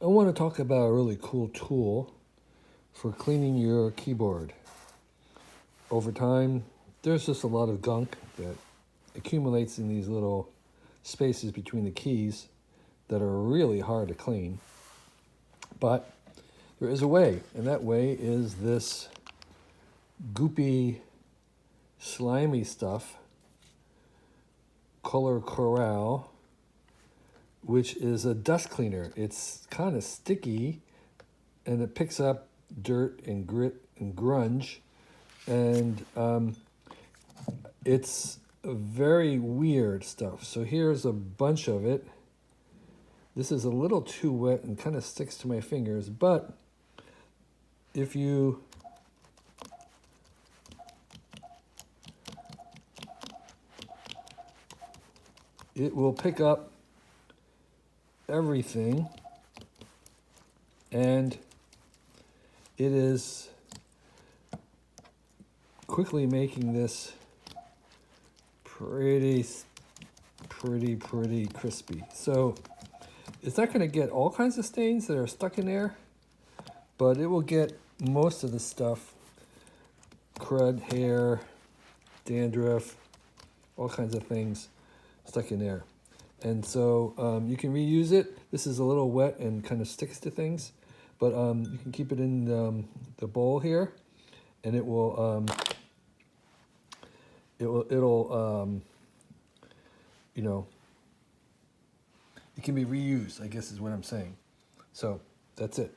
I want to talk about a really cool tool for cleaning your keyboard. Over time, there's just a lot of gunk that accumulates in these little spaces between the keys that are really hard to clean. But there is a way, and that way is this goopy, slimy stuff, Color Corral, which is a dust cleaner. It's kind of sticky, and it picks up dirt and grit and grunge, and it's very weird stuff. So here's a bunch of it. This is a little too wet and kind of sticks to my fingers, but if you it will pick up everything, and it is quickly making this pretty crispy. So it's not going to get all kinds of stains that are stuck in there, but it will get most of the stuff, crud, hair, dandruff, all kinds of things stuck in there. And so you can reuse it. This is a little wet and kind of sticks to things, but you can keep it in the bowl here, and it will you know, it can be reused, I guess is what I'm saying. So that's it.